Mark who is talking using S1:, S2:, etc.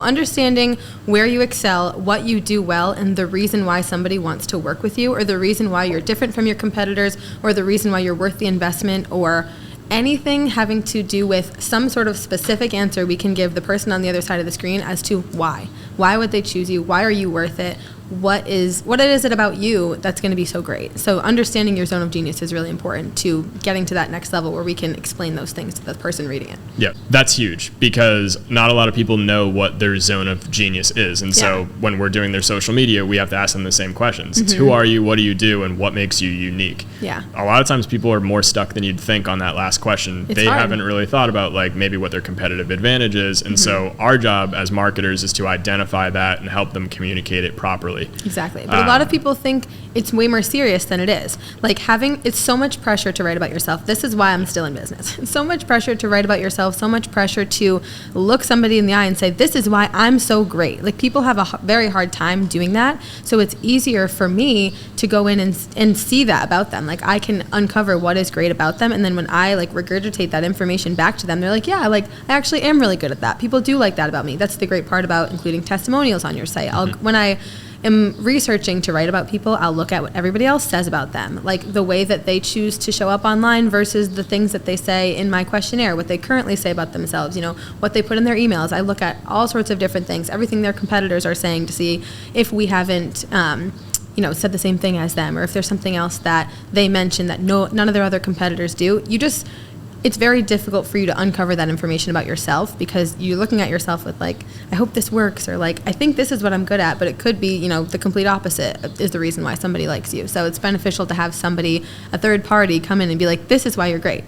S1: Understanding where you excel, what you do well, and the reason why somebody wants to work with you, or the reason why you're different from your competitors, or the reason why you're worth the investment, or anything having to do with some sort of specific answer we can give the person on the other side of the screen as to why. Why would they choose you? Why are you worth it? What is it about you that's going to be so great? So understanding your zone of genius is really important to getting to that next level where we can explain those things to the person reading it.
S2: Yeah, that's huge because not a lot of people know what their zone of genius is. And so when we're doing their social media, we have to ask them the same questions. It's who are you, what do you do, and what makes you unique?
S1: Yeah.
S2: A lot of times people are more stuck than you'd think on that last question.
S1: It's
S2: they
S1: hard.
S2: haven't really thought about like maybe what their competitive advantage is. And so our job as marketers is to identify that and help them communicate it properly.
S1: Exactly. But a lot of people think it's way more serious than it is. Like it's so much pressure to write about yourself. This is why I'm still in business. It's so much pressure to write about yourself, so much pressure to look somebody in the eye and say, this is why I'm so great. Like people have a very hard time doing that. So it's easier for me to go in and see that about them. Like I can uncover what is great about them. And then when I like regurgitate that information back to them, they're like, yeah, like I actually am really good at that. People do like that about me. That's the great part about including testimonials on your site. When I am researching to write about people, I'll look at what everybody else says about them, like the way that they choose to show up online versus the things that they say in my questionnaire, what they currently say about themselves, what they put in their emails. I look at all sorts of different things, everything their competitors are saying to see if we haven't said the same thing as them, or if there's something else that they mention that none of their other competitors do. It's very difficult for you to uncover that information about yourself because you're looking at yourself with like, I hope this works, or like, I think this is what I'm good at, but it could be, the complete opposite is the reason why somebody likes you. So it's beneficial to have somebody, a third party, come in and be like, this is why you're great.